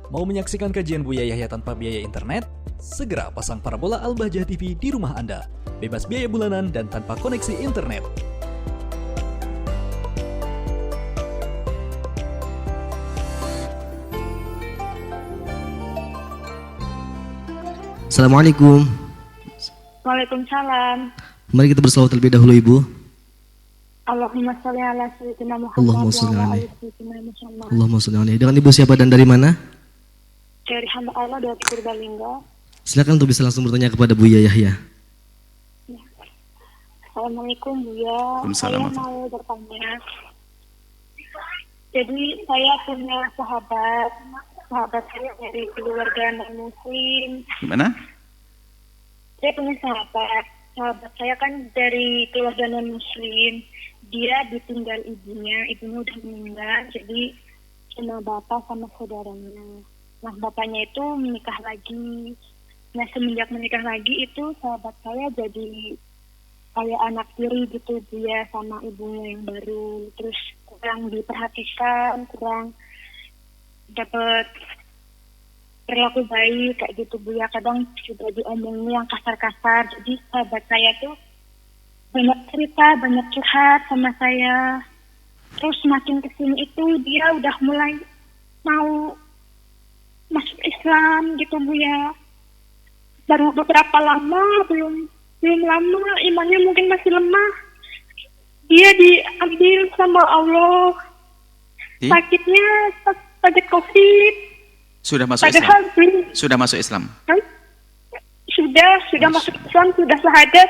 Mau menyaksikan kajian Buya Yahya tanpa biaya internet? Segera pasang parabola Al-Bahjah TV di rumah Anda. Bebas biaya bulanan dan tanpa koneksi internet. Assalamualaikum. Waalaikumsalam. Mari kita berselawat terlebih dahulu, Ibu. Allahumma sholli ala sayyidina Muhammad Allahumma wa sholli ala alaihi. ali sayyidina Muhammad. Allahumma sholli alaihi. Dengan Ibu siapa dan dari mana? Dari hamba Allah dari Purbalingga. Silakan untuk bisa langsung bertanya kepada Buya Yahya. Assalamualaikum Buya. Saya Waalaikumsalam. mau bertanya. Jadi saya punya sahabat saya dari keluarga non muslim. Gimana? Saya punya sahabat saya kan dari keluarga non muslim. Dia ditinggal ibunya udah meninggal, jadi cuma bapak sama saudaranya. Nah bapaknya itu menikah lagi. Nah semenjak menikah lagi itu sahabat saya jadi kayak anak tiri gitu dia sama ibunya yang baru. Terus kurang diperhatikan, kurang dapat perilaku baik kayak gitu Bu ya. Kadang juga diomongin yang kasar-kasar. Jadi sahabat saya tuh banyak cerita, banyak curhat sama saya. Terus makin kesini itu dia udah mulai mau masuk Islam gitu Bu ya. Baru beberapa lama, belum lama, imannya mungkin masih lemah. Dia diambil sama Allah. Sakitnya sakit COVID. Sudah masuk Padahal Islam? belum. Sudah masuk Islam? Sudah masuk Islam, sudah syahadat.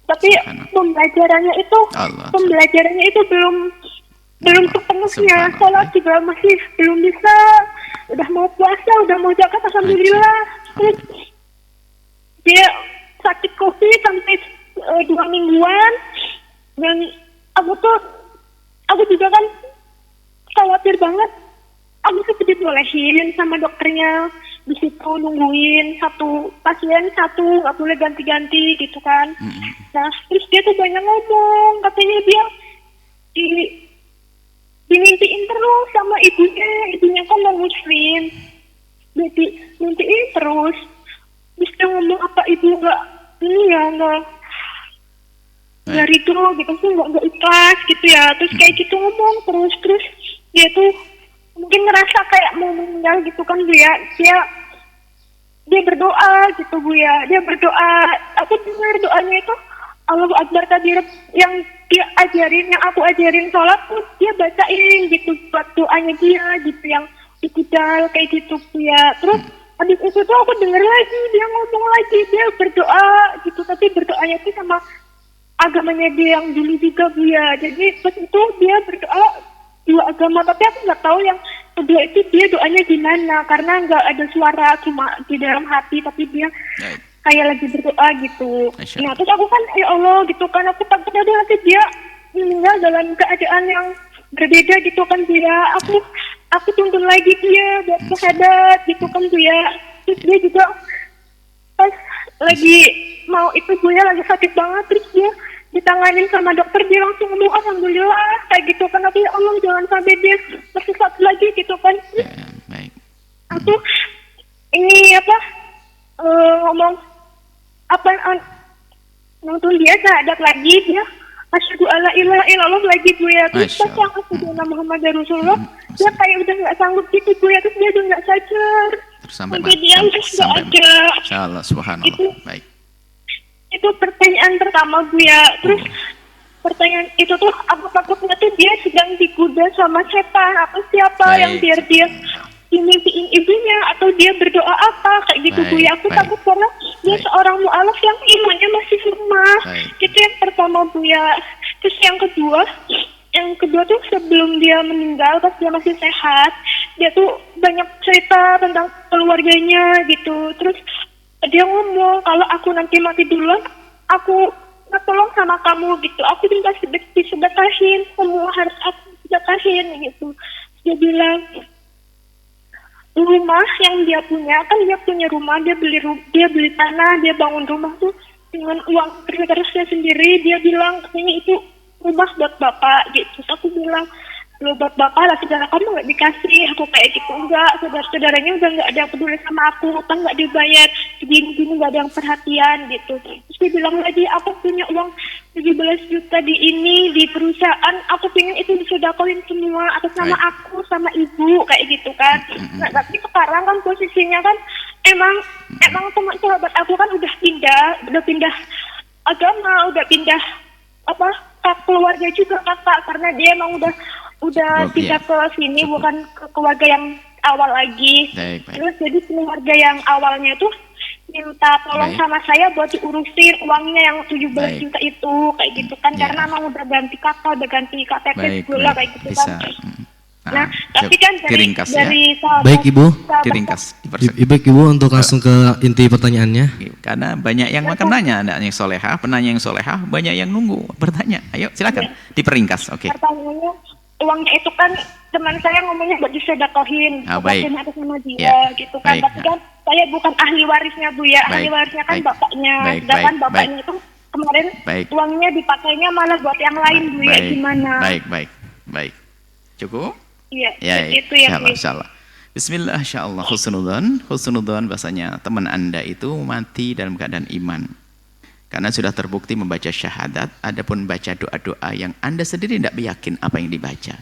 Tapi pembelajarannya itu belum sepenuhnya. Salat juga masih belum bisa. Udah mau puasa, udah mau zakat, alhamdulillah. Terus dia sakit COVID sampai 2 mingguan. Dan aku juga kan khawatir banget. Aku sempat dibolehin sama dokternya di situ nungguin satu pasien nggak boleh ganti-ganti gitu kan. Nah terus dia tuh banyak ngomong, katanya dia dimimpiin terus sama ibunya kan non muslim, jadi mimpiin terus. Terus dia ngomong apa ibu nggak ridho gitu sih, nggak ikhlas gitu ya. Terus kayak gitu ngomong terus dia tuh mungkin ngerasa kayak mau meninggal gitu kan Bu ya. Dia berdoa gitu Bu ya. Dia berdoa, aku dengar doanya itu Allahu Akbar kabir, yang dia ajarin, yang aku ajarin sholat tuh dia bacain gitu buat doanya dia gitu, yang ikidal kayak gitu Bu ya. Terus habis itu tuh aku denger lagi dia ngomong lagi, dia berdoa gitu, tapi berdoanya tuh sama agamanya dia yang dulu juga Bu ya. Jadi pas itu dia berdoa dua agama, tapi aku nggak tahu yang kedua itu dia doanya gimana, karena nggak ada suara, cuma di dalam hati, tapi dia kayak lagi berdoa gitu. Nah terus aku kan ya Allah gitu kan, aku takutnya nanti dia meninggal dalam keadaan yang berbeda gitu kan dia. Aku tuntun lagi dia buat syahadat gitu kan dia. Terus dia juga pas lagi mau itu Bu ya, lagi sakit banget, terus dia ditanganin sama dokter, dia langsung ngomong alhamdulillah kayak gitu kan. Tapi ya Allah jangan sampai dia masih satu lagi gitu kan. Baik. Aku ini ngomong nonton dia syahadat lagi, dia asyhadu alla ilaha illallah lagi Bu ya. Terus pas yang asyhadu anna Muhammadar Rasulullah, dia kayak udah nggak sanggup gitu Bu ya. Terus dia udah nggak sadar sampai dia udah nggak ada. Insyaallah, subhanallah. Baik. Itu pertanyaan pertama Bu ya. Terus pertanyaan itu tuh aku takutnya tuh dia sedang digoda sama setan atau siapa yang biar dia dimimpiin ibunya, atau dia berdoa apa kayak gitu Bu ya. Aku takut karena dia seorang mu'alaf yang imannya masih lemah. Itu yang pertama Bu ya. Terus yang kedua tuh sebelum dia meninggal, pas dia masih sehat, dia tuh banyak cerita tentang keluarganya gitu. Terus dia ngomong kalau aku nanti mati duluan, aku tolong sama kamu gitu. Aku minta disedekahin, semua harus aku sedekahin gitu. Dia bilang rumah yang dia punya, kan dia punya rumah, dia beli tanah, dia bangun rumah tuh dengan uang kerja kerasnya sendiri. Dia bilang katanya itu rumah buat bapak gitu. Terus aku bilang Lu buat bapak lah, saudara kamu nggak dikasih. Aku kayak gitu, enggak, saudara-saudaranya udah nggak ada yang peduli sama aku, utang nggak dibayar, segini-gini nggak ada yang perhatian gitu. Terus dia bilang lagi, aku punya uang 17 juta di perusahaan, aku pengen itu disedekahin semua atas nama Baik. aku sama ibu, kayak gitu kan. Nah, tapi sekarang kan posisinya kan emang teman sahabat aku kan udah pindah agama, udah pindah keluarga juga kakak, karena dia emang udah Oh, pindah iya. ke sini, bukan ke keluarga yang awal lagi. Baik, baik. Terus jadi keluarga yang awalnya tuh minta tolong Baik. sama saya buat diurusin uangnya yang 17 Baik. juta itu, kayak gitu kan. Ya. Karena emang udah ganti kakak, udah ganti KTP Baik, segala baik. kayak gitu Bisa. kan. Mm. Nah, tapi kan diringkas ya. dari sahabat, Baik, Ibu. Diringkas. Ibu untuk langsung ke inti pertanyaannya. Karena banyak yang makan nanya, ada yang solehah, penanya yang solehah, banyak yang nunggu bertanya. Ayo silakan, diperingkas. Oke. pertanyaannya, uangnya itu kan teman saya ngomongnya buat disedekahin, Baik. buat atas nama dia, Ya, gitu kan. baik. Tapi kan saya bukan ahli warisnya Bu ya, ahli Baik, warisnya kan baik. bapaknya. Baik, Sedangkan baik, bapaknya itu kemarin Baik. uangnya dipakainya malah buat yang lain Bu ya, gimana? Baik. Cukup? Iya, Ya, itu ya Bu. insyaallah. Bismillah, insyaallah. Husnudzon bahasanya teman Anda itu mati dalam keadaan iman. Karena sudah terbukti membaca syahadat, adapun baca doa-doa yang Anda sendiri tidak yakin apa yang dibaca.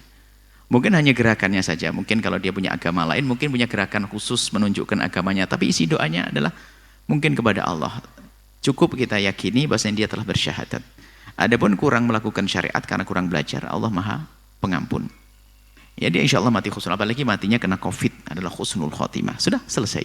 Mungkin hanya gerakannya saja, mungkin kalau dia punya agama lain, mungkin punya gerakan khusus menunjukkan agamanya, tapi isi doanya adalah mungkin kepada Allah. Cukup kita yakini bahwasanya dia telah bersyahadat. Adapun kurang melakukan syariat karena kurang belajar, Allah Maha Pengampun. Ya dia insya Allah mati khusnul, apalagi matinya kena COVID adalah khusnul khotimah. Sudah selesai.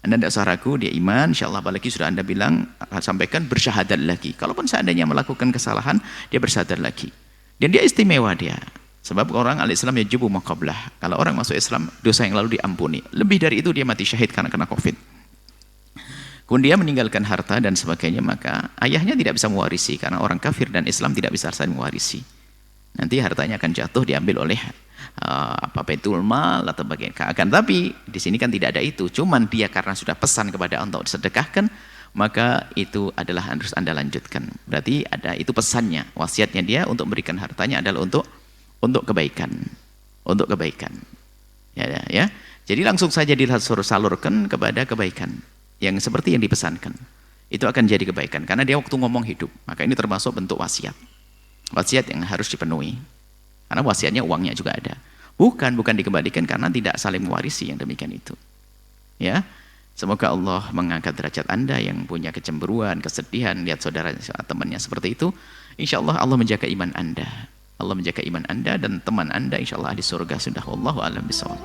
Anda tidak usah ragu, dia iman, insya Allah, apalagi sudah Anda bilang, sampaikan bersyahadat lagi. Kalaupun seandainya melakukan kesalahan, dia bersyahadat lagi. Dan dia istimewa dia. Sebab orang al-Islam yajibu maqablah. Kalau orang masuk Islam, dosa yang lalu diampuni. Lebih dari itu dia mati syahid karena kena COVID. Kemudian dia meninggalkan harta dan sebagainya, maka ayahnya tidak bisa mewarisi. Karena orang kafir dan Islam tidak bisa saling mewarisi. Nanti hartanya akan jatuh diambil oleh Baitul Mal atau bagian. Akan tapi di sini kan tidak ada itu. Cuman dia karena sudah pesan kepada Allah untuk disedekahkan, maka itu adalah harus Anda lanjutkan. Berarti ada itu pesannya, wasiatnya dia untuk memberikan hartanya adalah untuk kebaikan. Untuk kebaikan. Ya. Jadi langsung saja disalurkan kepada kebaikan yang seperti yang dipesankan. Itu akan jadi kebaikan karena dia waktu ngomong hidup. Maka ini termasuk bentuk wasiat. Wasiat yang harus dipenuhi. Karena wasiatnya uangnya juga ada. Bukan dikembalikan karena tidak saling mewarisi yang demikian itu. Ya. Semoga Allah mengangkat derajat Anda yang punya kecemburuan, kesedihan, lihat saudara temannya seperti itu. Insya Allah Allah menjaga iman Anda. Allah menjaga iman Anda dan teman Anda insya Allah di surga sudah. Wallahu a'lam bishawab.